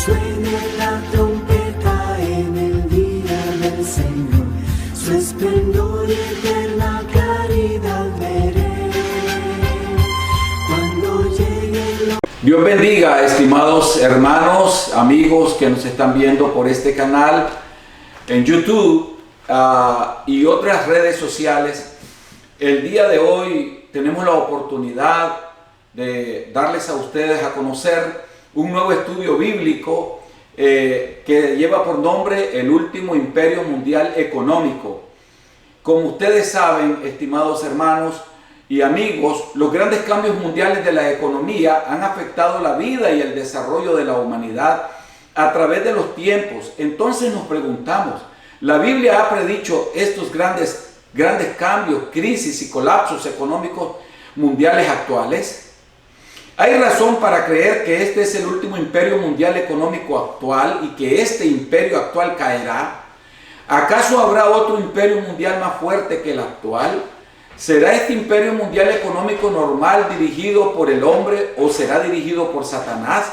Suene la trompeta en el día del Señor, su esplendor y eterna claridad veré. Cuando llegue Dios bendiga, estimados hermanos, amigos que nos están viendo por este canal en YouTube y otras redes sociales. El día de hoy tenemos la oportunidad de darles a ustedes a conocer un nuevo estudio bíblico que lleva por nombre El Último Imperio Mundial Económico. Como ustedes saben, estimados hermanos y amigos, los grandes cambios mundiales de la economía han afectado la vida y el desarrollo de la humanidad a través de los tiempos. Entonces nos preguntamos, ¿la Biblia ha predicho estos grandes cambios, crisis y colapsos económicos mundiales actuales? ¿Hay razón para creer que este es el último imperio mundial económico actual y que este imperio actual caerá? ¿Acaso habrá otro imperio mundial más fuerte que el actual? ¿Será este imperio mundial económico normal dirigido por el hombre o será dirigido por Satanás?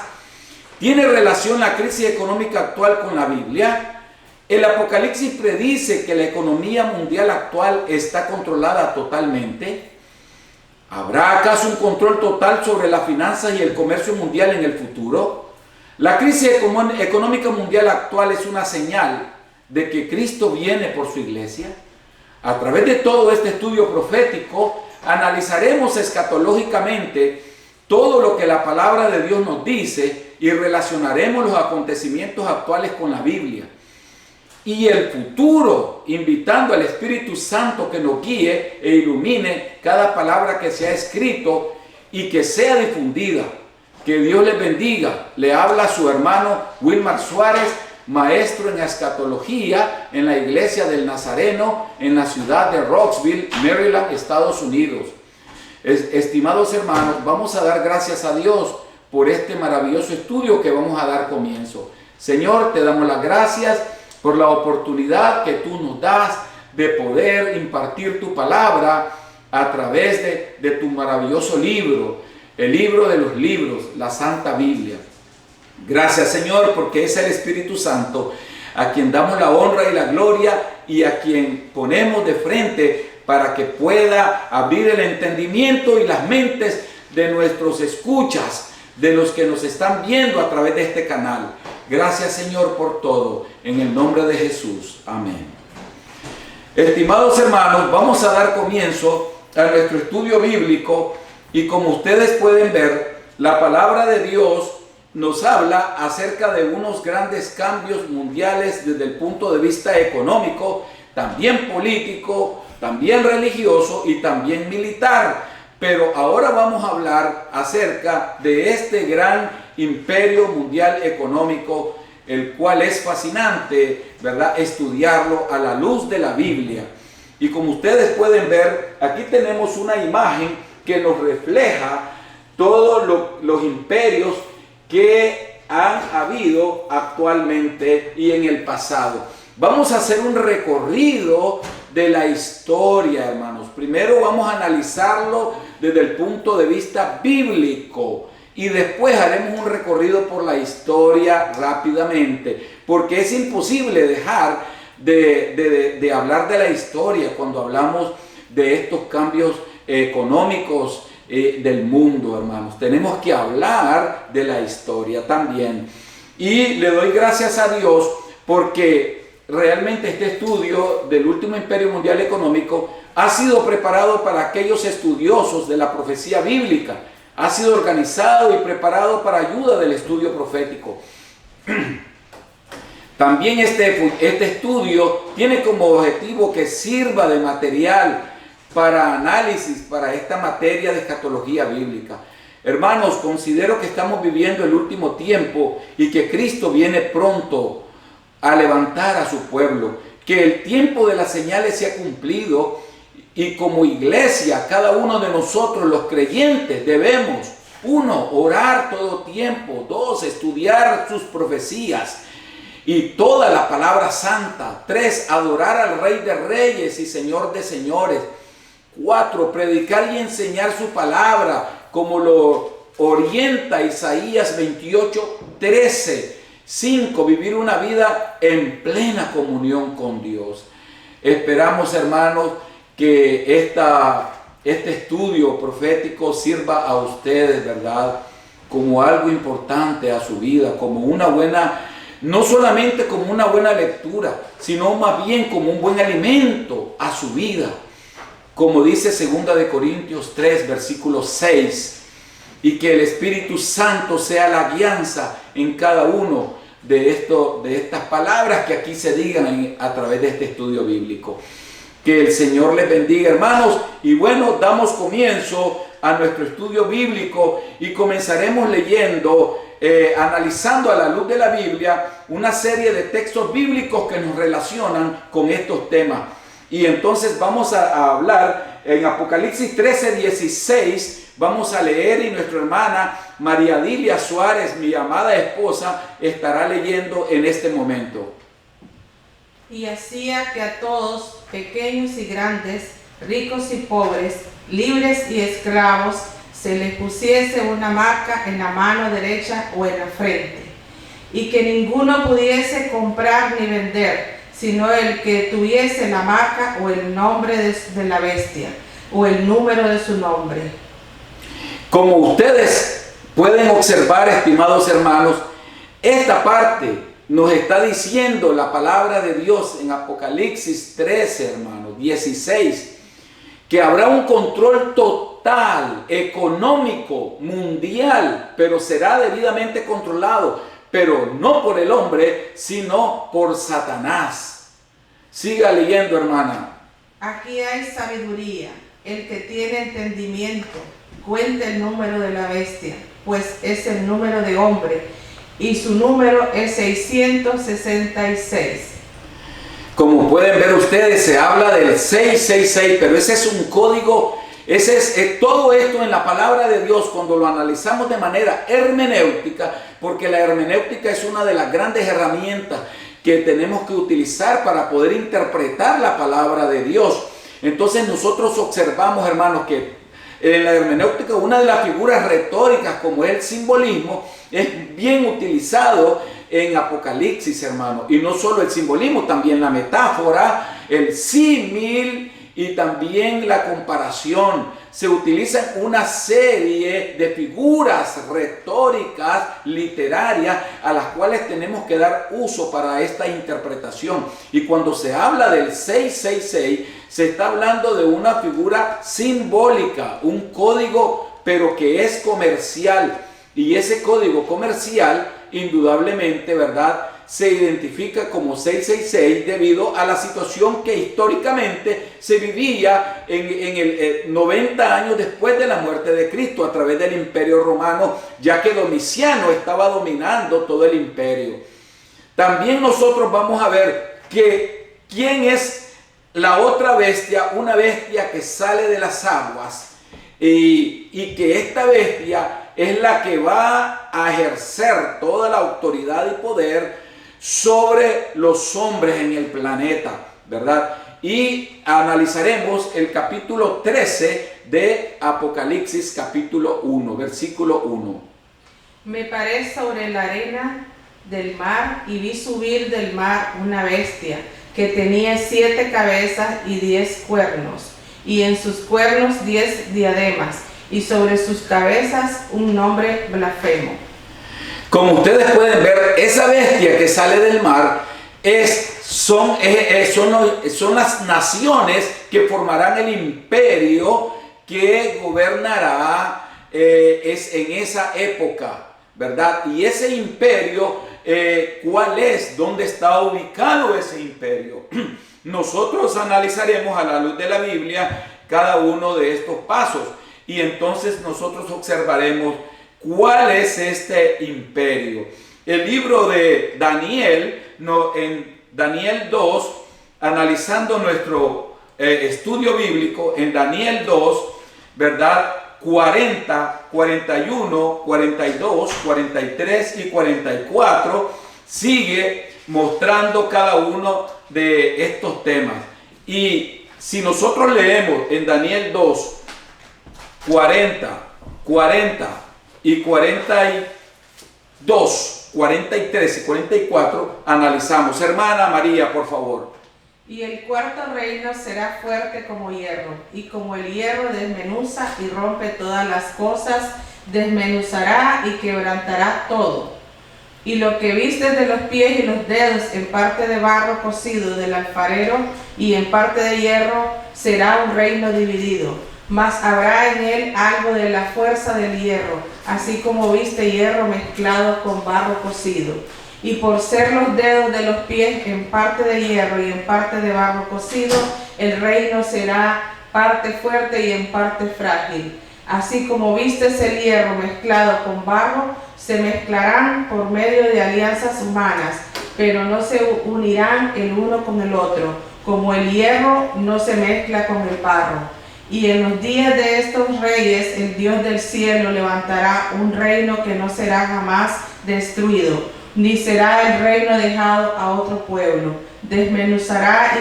¿Tiene relación la crisis económica actual con la Biblia? El Apocalipsis predice que la economía mundial actual está controlada totalmente. ¿Habrá acaso un control total sobre las finanzas y el comercio mundial en el futuro? La crisis económica mundial actual es una señal de que Cristo viene por su iglesia. A través de todo este estudio profético, analizaremos escatológicamente todo lo que la palabra de Dios nos dice y relacionaremos los acontecimientos actuales con la Biblia y el futuro, invitando al Espíritu Santo que nos guíe e ilumine cada palabra que se ha escrito y que sea difundida. Que Dios les bendiga. Le habla su hermano Wilmar Suárez, maestro en escatología en la Iglesia del Nazareno en la ciudad de Rocksville, Maryland, Estados Unidos. Estimados hermanos, vamos a dar gracias a Dios por este maravilloso estudio que vamos a dar comienzo. Señor, te damos las gracias por la oportunidad que tú nos das de poder impartir tu palabra a través de tu maravilloso libro, el libro de los libros, la Santa Biblia. Gracias, Señor, porque es el Espíritu Santo a quien damos la honra y la gloria y a quien ponemos de frente para que pueda abrir el entendimiento y las mentes de nuestros escuchas, de los que nos están viendo a través de este canal. Gracias, Señor, por todo. En el nombre de Jesús. Amén. Estimados hermanos, vamos a dar comienzo a nuestro estudio bíblico y como ustedes pueden ver, la palabra de Dios nos habla acerca de unos grandes cambios mundiales desde el punto de vista económico, también político, también religioso y también militar. Pero ahora vamos a hablar acerca de este gran imperio mundial económico, el cual es fascinante, ¿verdad?, estudiarlo a la luz de la Biblia. Y como ustedes pueden ver, aquí tenemos una imagen que nos refleja todos los imperios que han habido actualmente y en el pasado. Vamos a hacer un recorrido de la historia, hermanos. Primero vamos a analizarlo desde el punto de vista bíblico y después haremos un recorrido por la historia rápidamente, porque es imposible dejar de hablar de la historia cuando hablamos de estos cambios económicos del mundo, hermanos. Tenemos que hablar de la historia también. Y le doy gracias a Dios porque realmente este estudio del último imperio mundial económico ha sido preparado para aquellos estudiosos de la profecía bíblica. Ha sido organizado y preparado para ayuda del estudio profético. También este estudio tiene como objetivo que sirva de material para análisis para esta materia de escatología bíblica. Hermanos, considero que estamos viviendo el último tiempo y que Cristo viene pronto a levantar a su pueblo, que el tiempo de las señales se ha cumplido y como iglesia, cada uno de nosotros los creyentes debemos, 1, orar todo tiempo, 2, estudiar sus profecías y toda la palabra santa, 3, adorar al Rey de Reyes y Señor de Señores, 4, predicar y enseñar su palabra como lo orienta Isaías 28:13. 5, vivir una vida en plena comunión con Dios. Esperamos, hermanos, que este estudio profético sirva a ustedes, ¿verdad?, como algo importante a su vida, como una buena, no solamente como una buena lectura, sino más bien como un buen alimento a su vida. Como dice 2 de Corintios 3, versículo 6, y que el Espíritu Santo sea la guianza en cada uno de estas palabras que aquí se digan a través de este estudio bíblico. Que el Señor les bendiga, hermanos. Y bueno, damos comienzo a nuestro estudio bíblico y comenzaremos leyendo, analizando a la luz de la Biblia, una serie de textos bíblicos que nos relacionan con estos temas. Y entonces vamos a hablar en Apocalipsis 13, 16, vamos a leer, y nuestra hermana María Dilia Suárez, mi amada esposa, estará leyendo en este momento. Y hacía que a todos, pequeños y grandes, ricos y pobres, libres y esclavos, se les pusiese una marca en la mano derecha o en la frente, y que ninguno pudiese comprar ni vender, sino el que tuviese la marca o el nombre de la bestia, o el número de su nombre. Como ustedes pueden observar, estimados hermanos, esta parte nos está diciendo la palabra de Dios en Apocalipsis 13, hermanos, 16, que habrá un control total, económico, mundial, pero será debidamente controlado, pero no por el hombre, sino por Satanás. Siga leyendo, hermana. Aquí hay sabiduría. El que tiene entendimiento, cuenta el número de la bestia, pues es el número de hombre, y su número es 666. Como pueden ver ustedes, se habla del 666, pero ese es un código, todo esto en la palabra de Dios, cuando lo analizamos de manera hermenéutica, porque la hermenéutica es una de las grandes herramientas que tenemos que utilizar para poder interpretar la palabra de Dios. Entonces nosotros observamos, hermanos, que en la hermenéutica una de las figuras retóricas, como es el simbolismo, es bien utilizado en Apocalipsis, hermanos. Y no solo el simbolismo, también la metáfora, el símil y también la comparación. Se utilizan una serie de figuras retóricas, literarias, a las cuales tenemos que dar uso para esta interpretación. Y cuando se habla del 666, se está hablando de una figura simbólica, un código, pero que es comercial. Y ese código comercial, indudablemente, ¿verdad?, se identifica como 666 debido a la situación que históricamente se vivía en el 90 años después de la muerte de Cristo a través del Imperio Romano, ya que Domiciano estaba dominando todo el imperio. También nosotros vamos a ver que quién es la otra bestia, una bestia que sale de las aguas, y que esta bestia es la que va a ejercer toda la autoridad y poder sobre los hombres en el planeta, ¿verdad? Y analizaremos el capítulo 13 de Apocalipsis, capítulo 1, versículo 1. Me paré sobre la arena del mar y vi subir del mar una bestia que tenía 7 cabezas y 10 cuernos, y en sus cuernos 10 diademas, y sobre sus cabezas un nombre blasfemo. Como ustedes pueden ver, esa bestia que sale del mar son las naciones que formarán el imperio que gobernará en esa época, ¿verdad? Y ese imperio, ¿cuál es? ¿Dónde está ubicado ese imperio? Nosotros analizaremos a la luz de la Biblia cada uno de estos pasos, y entonces nosotros observaremos ¿cuál es este imperio? El libro de Daniel, en Daniel 2, analizando nuestro estudio bíblico, en Daniel 2, ¿verdad?, 40, 41, 42, 43 y 44, sigue mostrando cada uno de estos temas. Y si nosotros leemos en Daniel 2, 40 y 42, 43 y 44 analizamos. Hermana María, por favor. Y el cuarto reino será fuerte como hierro, y como el hierro desmenuza y rompe todas las cosas, desmenuzará y quebrantará todo. Y lo que vistes de los pies y los dedos en parte de barro cocido del alfarero y en parte de hierro será un reino dividido, mas habrá en él algo de la fuerza del hierro, así como viste hierro mezclado con barro cocido. Y por ser los dedos de los pies en parte de hierro y en parte de barro cocido, el reino será parte fuerte y en parte frágil. Así como vistes el hierro mezclado con barro, se mezclarán por medio de alianzas humanas, pero no se unirán el uno con el otro, como el hierro no se mezcla con el barro. Y en los días de estos reyes, el Dios del cielo levantará un reino que no será jamás destruido, ni será el reino dejado a otro pueblo. Desmenuzará y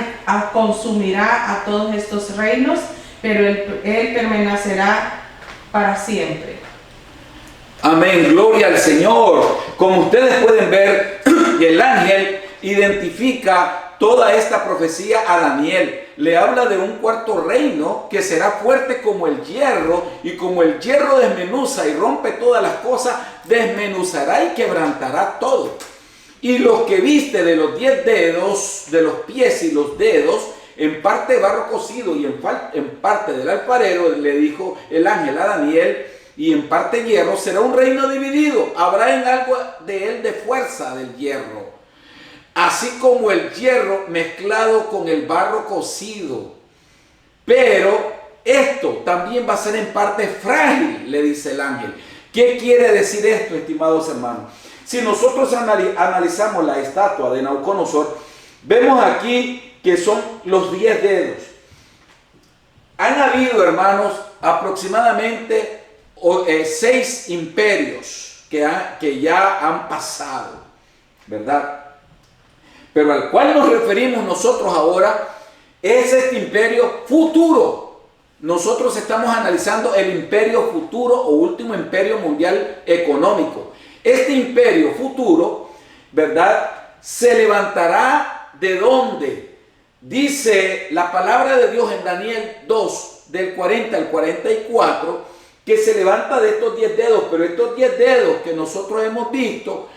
consumirá a todos estos reinos, pero él permanecerá para siempre. Amén, gloria al Señor. Como ustedes pueden ver, el ángel identifica toda esta profecía a Daniel. Le habla de un cuarto reino que será fuerte como el hierro, y como el hierro desmenuza y rompe todas las cosas, desmenuzará y quebrantará todo. Y los que viste de los 10 dedos, de los pies y los dedos, en parte barro cocido y en parte del alfarero, le dijo el ángel a Daniel, y en parte hierro, será un reino dividido. Habrá en algo de él de fuerza del hierro, así como el hierro mezclado con el barro cocido. Pero esto también va a ser en parte frágil, le dice el ángel. ¿Qué quiere decir esto, estimados hermanos? Si nosotros analizamos la estatua de Nabucodonosor, vemos aquí que son los 10 dedos. Han habido, hermanos, aproximadamente 6 imperios que ya han pasado, ¿verdad? Pero al cual nos referimos nosotros ahora es este imperio futuro. Nosotros estamos analizando el imperio futuro o último imperio mundial económico. Este imperio futuro, ¿verdad?, se levantará ¿de dónde? Dice la palabra de Dios en Daniel 2, del 40 al 44, que se levanta de estos 10 dedos, pero estos 10 dedos que nosotros hemos visto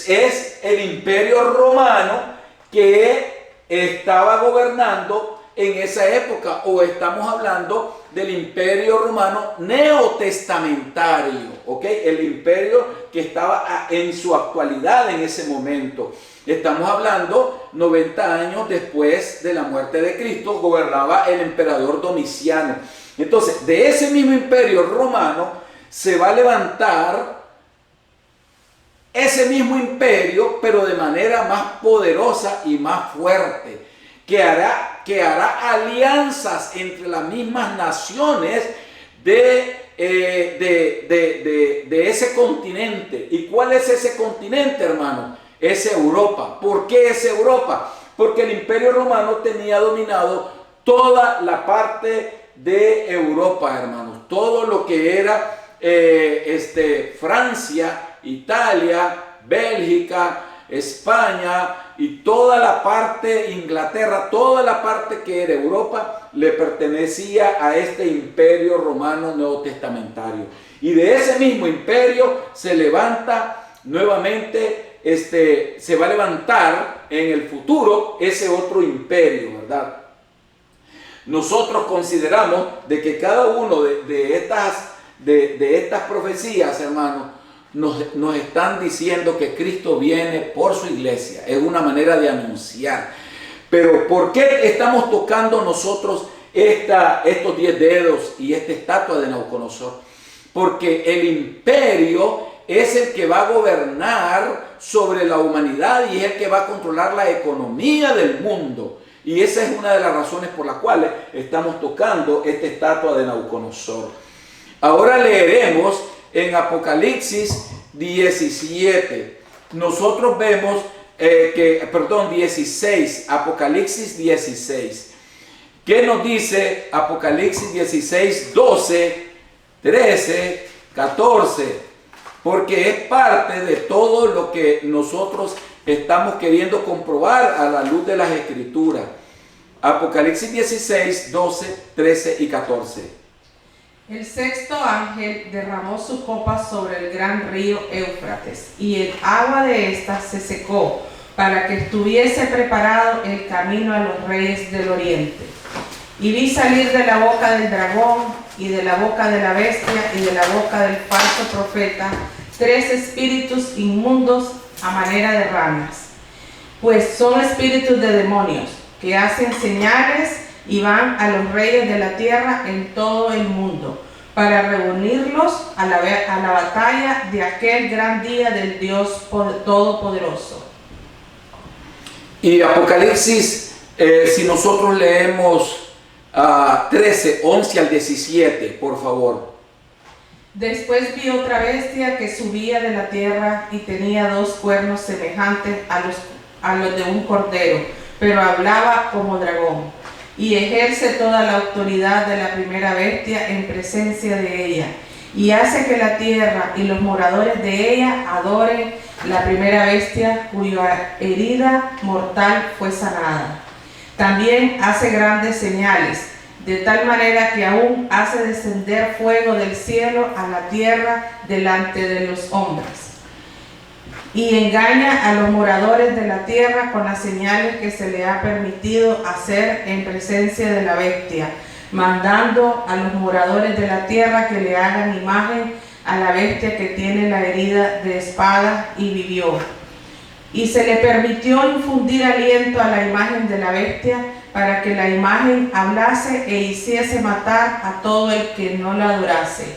es el imperio romano que estaba gobernando en esa época, o estamos hablando del imperio romano neotestamentario, ¿ok? El imperio que estaba en su actualidad en ese momento. Estamos hablando 90 años después de la muerte de Cristo, gobernaba el emperador Domiciano. Entonces, de ese mismo imperio romano se va a levantar ese mismo imperio, pero de manera más poderosa y más fuerte, que hará alianzas entre las mismas naciones de ese continente. ¿Y cuál es ese continente, hermano? Es Europa. ¿Por qué es Europa? Porque el imperio romano tenía dominado toda la parte de Europa, hermanos. Todo lo que era Francia, Italia, Bélgica, España y toda la parte, Inglaterra, toda la parte que era Europa, le pertenecía a este imperio romano neotestamentario. Y de ese mismo imperio se levanta nuevamente, se va a levantar en el futuro ese otro imperio, ¿verdad? Nosotros consideramos de que cada uno de estas profecías, hermanos, nos están diciendo que Cristo viene por su iglesia. Es una manera de anunciar. Pero ¿por qué estamos tocando nosotros estos 10 dedos y esta estatua de Nabucodonosor? Porque el imperio es el que va a gobernar sobre la humanidad y es el que va a controlar la economía del mundo. Y esa es una de las razones por las cuales estamos tocando esta estatua de Nabucodonosor. Ahora leeremos en Apocalipsis 17. Nosotros vemos 16, Apocalipsis 16. ¿Qué nos dice Apocalipsis 16, 12, 13, 14? porque es parte de todo lo que nosotros estamos queriendo comprobar a la luz de las Escrituras. Apocalipsis 16, 12, 13 y 14. El sexto ángel derramó su copa sobre el gran río Éufrates, y el agua de ésta se secó, para que estuviese preparado el camino a los reyes del oriente. Y vi salir de la boca del dragón, y de la boca de la bestia, y de la boca del falso profeta, 3 espíritus inmundos a manera de ranas, pues son espíritus de demonios, que hacen señales y van a los reyes de la tierra en todo el mundo, para reunirlos a la batalla de aquel gran día del Dios Todopoderoso. Y Apocalipsis, si nosotros leemos 13, 11 al 17, por favor. Después vi otra bestia que subía de la tierra y tenía 2 cuernos semejantes a los de un cordero, pero hablaba como dragón, y ejerce toda la autoridad de la primera bestia en presencia de ella, y hace que la tierra y los moradores de ella adoren la primera bestia, cuya herida mortal fue sanada. También hace grandes señales, de tal manera que aún hace descender fuego del cielo a la tierra delante de los hombres. Y engaña a los moradores de la tierra con las señales que se le ha permitido hacer en presencia de la bestia, mandando a los moradores de la tierra que le hagan imagen a la bestia que tiene la herida de espada y vivió. Y se le permitió infundir aliento a la imagen de la bestia, para que la imagen hablase e hiciese matar a todo el que no la adorase.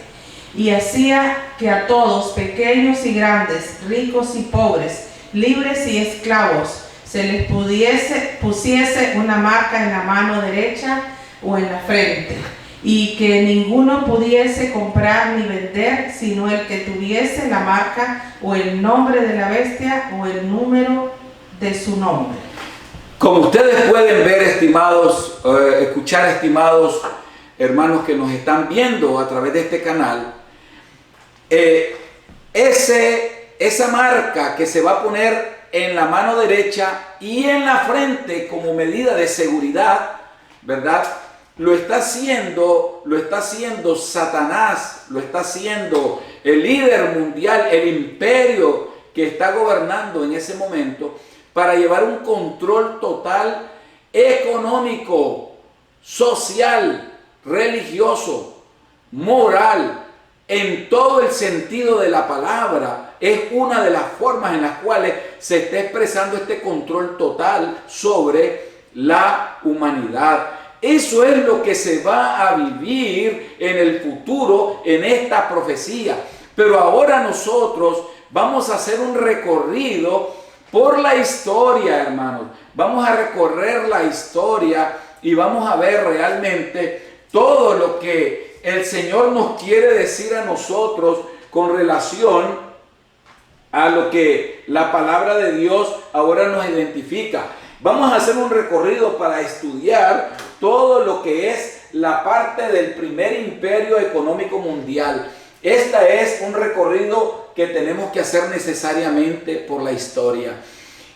Y hacía que a todos, pequeños y grandes, ricos y pobres, libres y esclavos, se les pusiese una marca en la mano derecha o en la frente, y que ninguno pudiese comprar ni vender, sino el que tuviese la marca o el nombre de la bestia o el número de su nombre. Como ustedes pueden ver, estimados, escuchar, estimados hermanos que nos están viendo a través de este canal, esa marca que se va a poner en la mano derecha y en la frente como medida de seguridad, ¿verdad? Lo está haciendo Satanás, lo está haciendo el líder mundial, el imperio que está gobernando en ese momento, para llevar un control total económico, social, religioso, moral, en todo el sentido de la palabra. Es una de las formas en las cuales se está expresando este control total sobre la humanidad. Eso es lo que se va a vivir en el futuro, en esta profecía. Pero ahora nosotros vamos a hacer un recorrido por la historia, hermanos. Vamos a recorrer la historia y vamos a ver realmente todo lo que el Señor nos quiere decir a nosotros con relación a lo que la palabra de Dios ahora nos identifica. Vamos a hacer un recorrido para estudiar todo lo que es la parte del primer imperio económico mundial. Este es un recorrido que tenemos que hacer necesariamente por la historia.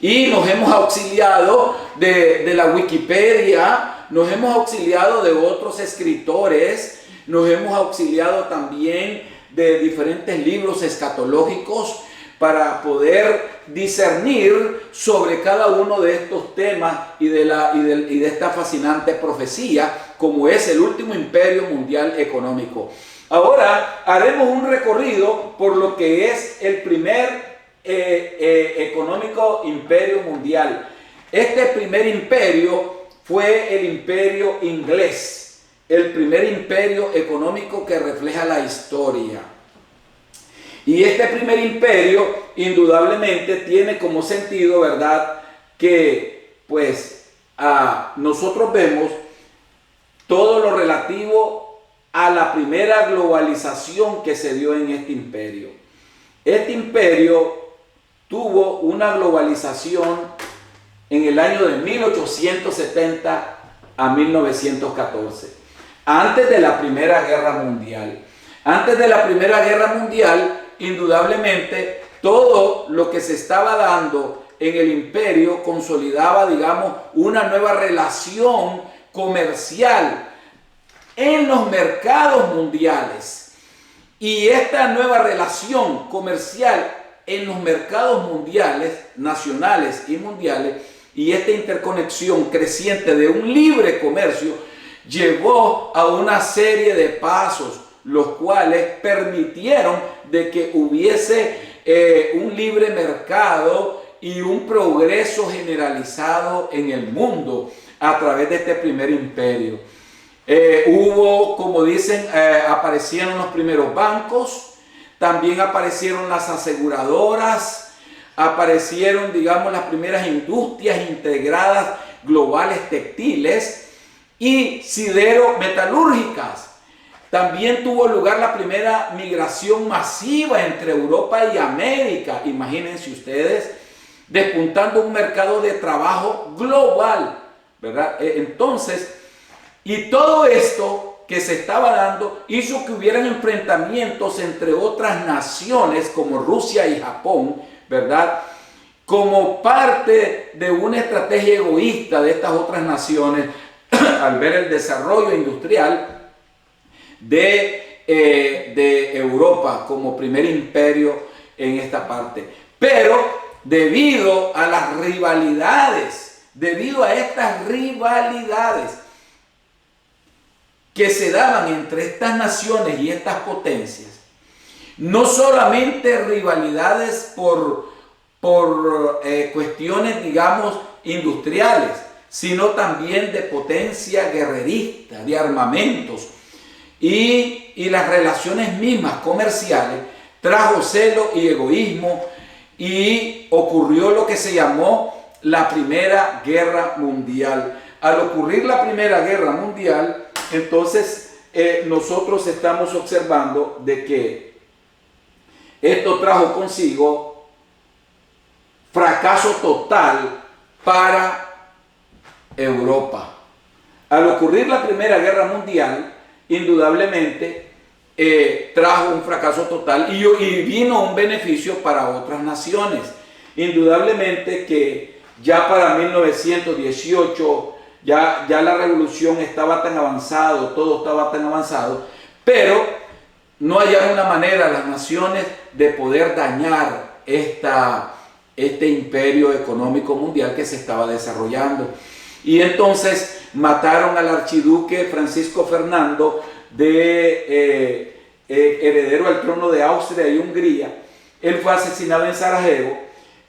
Y nos hemos auxiliado de la Wikipedia, nos hemos auxiliado de otros escritores, nos hemos auxiliado también de diferentes libros escatológicos para poder discernir sobre cada uno de estos temas y de esta fascinante profecía, como es el último imperio mundial económico. Ahora haremos un recorrido por lo que es el primer económico imperio mundial. Este primer imperio fue el imperio inglés, el primer imperio económico que refleja la historia. Y este primer imperio indudablemente tiene como sentido, ¿verdad?, que pues nosotros vemos todo lo relativo a la primera globalización que se dio en este imperio. Este imperio tuvo una globalización en el año de 1870 a 1914, antes de la Primera Guerra Mundial. Antes de la Primera Guerra Mundial, indudablemente, todo lo que se estaba dando en el imperio consolidaba, digamos, una nueva relación comercial en los mercados mundiales. Y esta nueva relación comercial en los mercados mundiales, nacionales y mundiales, y esta interconexión creciente de un libre comercio, llevó a una serie de pasos, los cuales permitieron de que hubiese un libre mercado y un progreso generalizado en el mundo a través de este primer imperio. Hubo, como dicen, aparecieron los primeros bancos, también aparecieron las aseguradoras, aparecieron, digamos, las primeras industrias integradas globales textiles y sidero-metalúrgicas. También tuvo lugar la primera migración masiva entre Europa y América, imagínense ustedes, despuntando un mercado de trabajo global, ¿verdad? Entonces, y todo esto que se estaba dando hizo que hubieran enfrentamientos entre otras naciones como Rusia y Japón, ¿verdad? Como parte de una estrategia egoísta de estas otras naciones al ver el desarrollo industrial de Europa como primer imperio en esta parte. Pero debido a las rivalidades, debido a estas rivalidades que se daban entre estas naciones y estas potencias, no solamente rivalidades por cuestiones, digamos, industriales, sino también de potencia guerrerista, de armamentos, y las relaciones mismas comerciales, trajo celo y egoísmo, y ocurrió lo que se llamó la Primera Guerra Mundial. Al ocurrir la Primera Guerra Mundial, entonces nosotros estamos observando de que esto trajo consigo fracaso total para Europa. Al ocurrir la Primera Guerra Mundial, indudablemente trajo un fracaso total y vino un beneficio para otras naciones. Indudablemente que ya para 1918 ya la revolución estaba tan avanzado, todo estaba tan avanzado, pero no hallaron una manera las naciones de poder dañar este imperio económico mundial que se estaba desarrollando. Y entonces mataron al archiduque Francisco Fernando, heredero al trono de Austria y Hungría. Él fue asesinado en Sarajevo,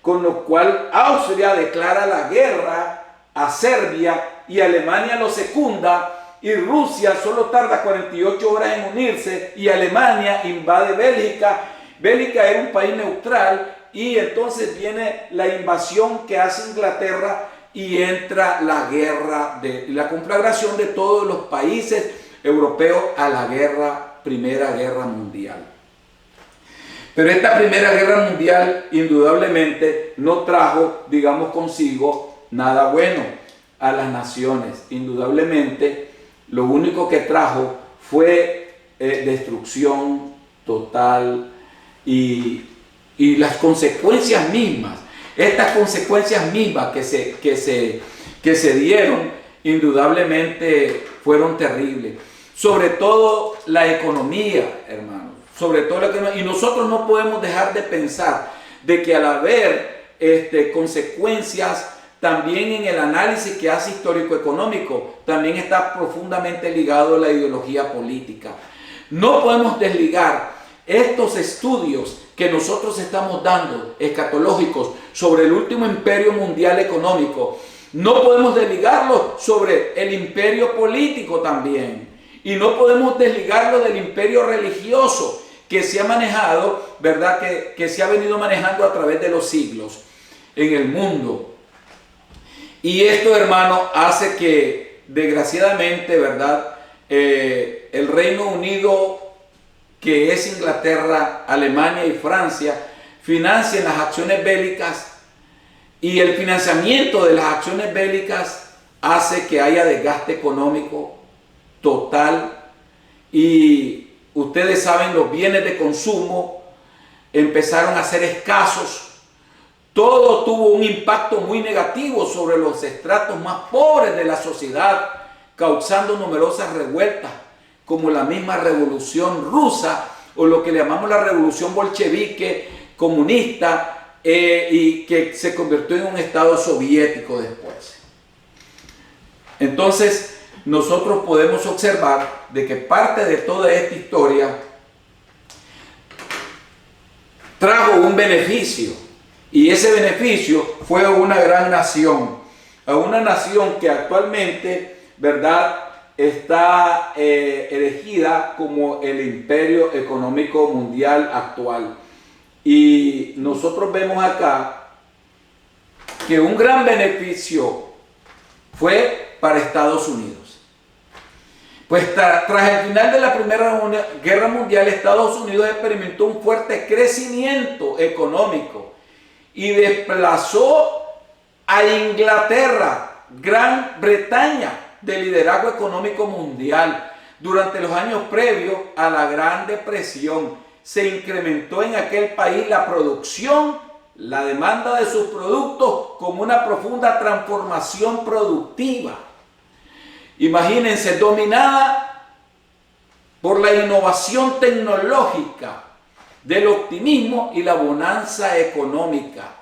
con lo cual Austria declara la guerra a Serbia y Alemania lo secunda, y Rusia solo tarda 48 horas en unirse y Alemania invade Bélgica. Bélgica era un país neutral y entonces viene la invasión que hace Inglaterra y entra la guerra, la conflagración de todos los países europeos a la Primera Guerra Mundial. Pero esta Primera Guerra Mundial indudablemente no trajo, digamos, consigo nada bueno a las naciones. Indudablemente lo único que trajo fue destrucción total y las consecuencias mismas. Estas consecuencias mismas que se dieron, indudablemente fueron terribles. Sobre todo la economía, hermanos. Sobre todo la economía. Y nosotros no podemos dejar de pensar de que al haber consecuencias, también en el análisis que hace histórico-económico, también está profundamente ligado a la ideología política. No podemos desligar estos estudios que nosotros estamos dando, escatológicos, sobre el último imperio mundial económico. No podemos desligarlos sobre el imperio político también. Y no podemos desligarlo del imperio religioso que se ha manejado, ¿verdad? Que se ha venido manejando a través de los siglos en el mundo. Y esto, hermano, hace que, desgraciadamente, ¿verdad? El Reino Unido, que es Inglaterra, Alemania y Francia, financien las acciones bélicas, y el financiamiento de las acciones bélicas hace que haya desgaste económico total. Y ustedes saben, los bienes de consumo empezaron a ser escasos. Todo tuvo un impacto muy negativo sobre los estratos más pobres de la sociedad, causando numerosas revueltas, como la misma revolución rusa o lo que le llamamos la revolución bolchevique comunista, y que se convirtió en un estado soviético después. Entonces, nosotros podemos observar de que parte de toda esta historia trajo un beneficio, y ese beneficio fue a una gran nación, a una nación que actualmente, ¿verdad?, está elegida como el imperio económico mundial actual. Y nosotros vemos acá que un gran beneficio fue para Estados Unidos. Pues tras el final de la Primera Guerra Mundial, Estados Unidos experimentó un fuerte crecimiento económico y desplazó a Inglaterra, Gran Bretaña, del liderazgo económico mundial. Durante los años previos a la Gran Depresión, se incrementó en aquel país la producción, la demanda de sus productos, como una profunda transformación productiva. Imagínense, dominada por la innovación tecnológica, del optimismo y la bonanza económica.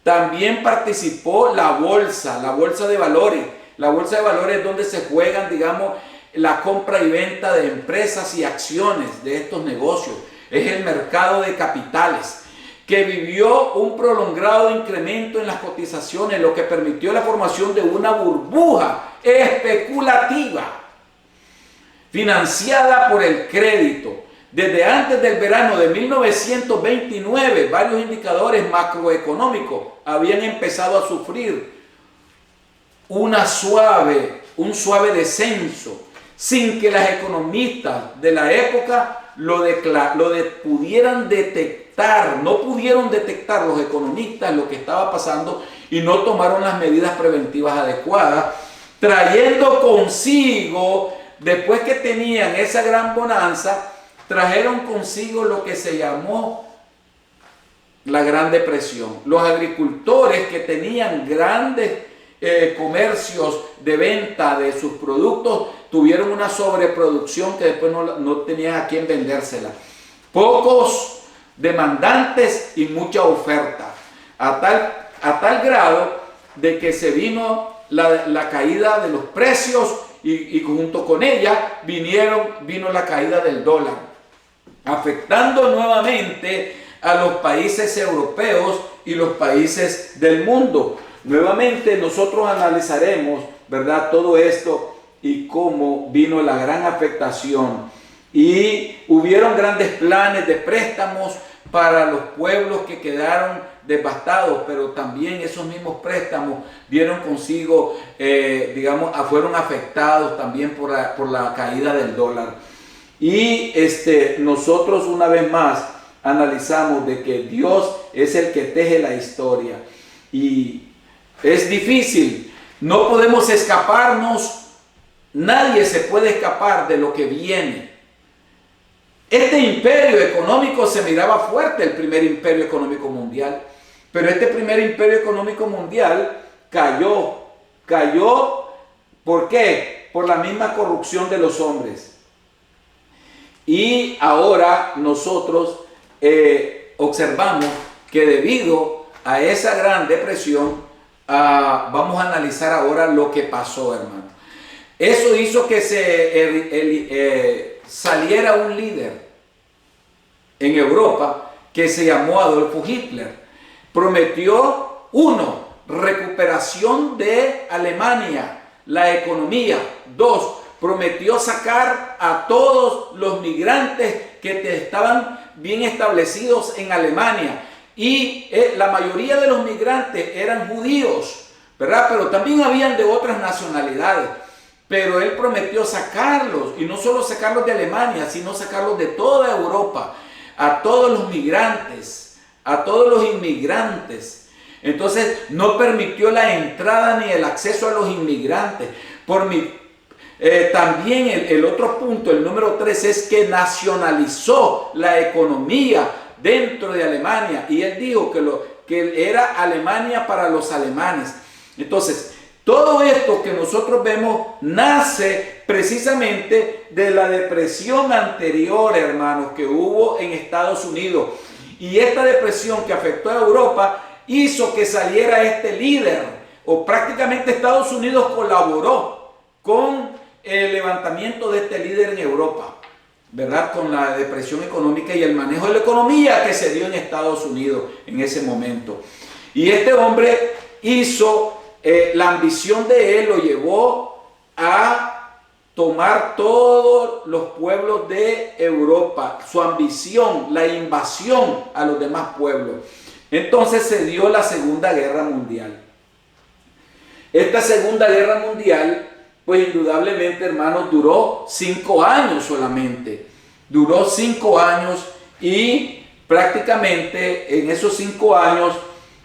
También participó la bolsa de valores. La bolsa de valores es donde se juegan, digamos, la compra y venta de empresas y acciones de estos negocios. Es el mercado de capitales, que vivió un prolongado incremento en las cotizaciones, lo que permitió la formación de una burbuja especulativa financiada por el crédito. Desde antes del verano de 1929, varios indicadores macroeconómicos habían empezado a sufrir un suave descenso, sin que las economistas de la época pudieran detectar. No pudieron detectar los economistas lo que estaba pasando y no tomaron las medidas preventivas adecuadas, trayendo consigo, después que tenían esa gran bonanza, trajeron consigo lo que se llamó la Gran Depresión. Los agricultores que tenían grandes comercios de venta de sus productos tuvieron una sobreproducción que después no tenían a quién vendérsela. Pocos demandantes y mucha oferta, a tal grado de que se vino la caída de los precios y junto con ella vino la caída del dólar, afectando nuevamente a los países europeos y los países del mundo. Nuevamente nosotros analizaremos, ¿verdad?, todo esto y cómo vino la gran afectación. Y hubieron grandes planes de préstamos para los pueblos que quedaron devastados, pero también esos mismos préstamos dieron consigo, fueron afectados también por la caída del dólar. Y nosotros una vez más analizamos de que Dios es el que teje la historia. Y es difícil, no podemos escaparnos, nadie se puede escapar de lo que viene. Este imperio económico se miraba fuerte, el primer imperio económico mundial, pero este primer imperio económico mundial cayó. ¿Por qué? Por la misma corrupción de los hombres. Y ahora nosotros observamos que debido a esa gran depresión, vamos a analizar ahora lo que pasó, hermano. Eso hizo que saliera un líder en Europa que se llamó Adolfo Hitler. Prometió, recuperación de Alemania, la economía. 2, prometió sacar a todos los migrantes que estaban bien establecidos en Alemania. Y la mayoría de los migrantes eran judíos, ¿verdad? Pero también habían de otras nacionalidades. Pero él prometió sacarlos, y no solo sacarlos de Alemania, sino sacarlos de toda Europa, a todos los migrantes, a todos los inmigrantes. Entonces no permitió la entrada ni el acceso a los inmigrantes. También el otro punto, el número 3, es que nacionalizó la economía dentro de Alemania, y él dijo que era Alemania para los alemanes. Entonces, todo esto que nosotros vemos nace precisamente de la depresión anterior, hermanos, que hubo en Estados Unidos. Y esta depresión que afectó a Europa hizo que saliera este líder, o prácticamente Estados Unidos colaboró con el levantamiento de este líder en Europa, ¿verdad? Con la depresión económica y el manejo de la economía que se dio en Estados Unidos en ese momento. Y este hombre hizo, la ambición de él lo llevó a tomar todos los pueblos de Europa, su ambición, la invasión a los demás pueblos. Entonces se dio la Segunda Guerra Mundial. Esta Segunda Guerra Mundial, pues indudablemente, hermanos, duró 5 años solamente. Duró 5 años y prácticamente en esos 5 años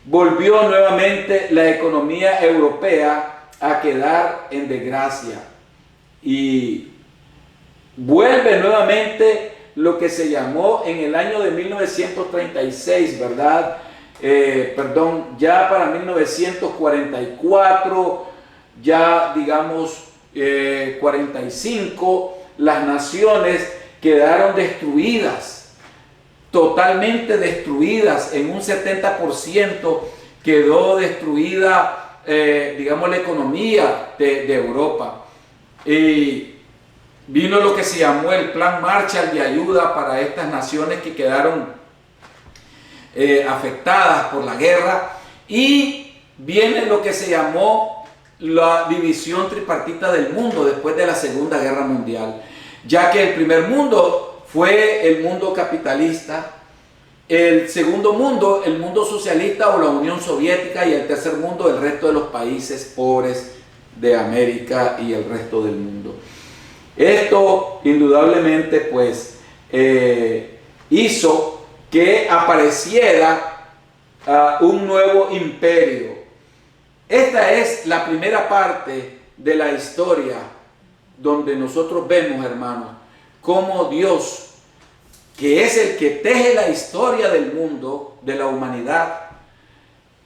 volvió nuevamente la economía europea a quedar en desgracia. Y vuelve nuevamente lo que se llamó en el año de 1936, ¿verdad? Ya para 1944, ya digamos 45, las naciones quedaron destruidas, totalmente destruidas. En un 70% quedó destruida, digamos, la economía de Europa. Y vino lo que se llamó el Plan Marshall de ayuda para estas naciones que quedaron afectadas por la guerra, y viene lo que se llamó la división tripartita del mundo después de la Segunda Guerra Mundial, ya que el primer mundo fue el mundo capitalista, el segundo mundo el mundo socialista o la Unión Soviética, y el tercer mundo el resto de los países pobres de América y el resto del mundo. Esto indudablemente pues hizo que apareciera un nuevo imperio. Esta es la primera parte de la historia donde nosotros vemos, hermanos, cómo Dios, que es el que teje la historia del mundo, de la humanidad,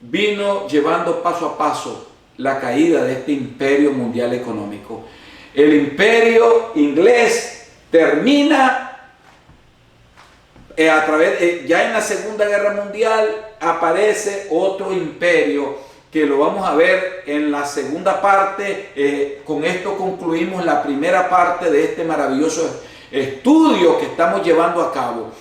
vino llevando paso a paso la caída de este imperio mundial económico. El imperio inglés termina a través, ya en la Segunda Guerra Mundial aparece otro imperio que lo vamos a ver en la segunda parte. Con esto concluimos la primera parte de este maravilloso estudio que estamos llevando a cabo,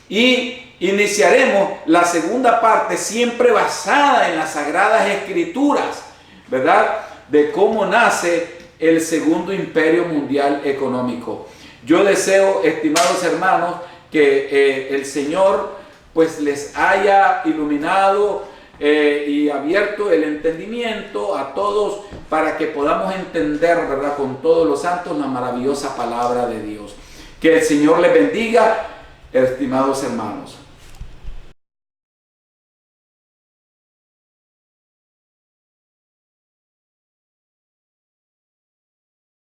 y iniciaremos la segunda parte siempre basada en las Sagradas Escrituras, ¿verdad? De cómo nace el segundo imperio mundial económico. Yo deseo, estimados hermanos, que el Señor pues les haya iluminado y abierto el entendimiento a todos, para que podamos entender, ¿verdad?, con todos los santos, la maravillosa palabra de Dios. Que el Señor les bendiga, estimados hermanos.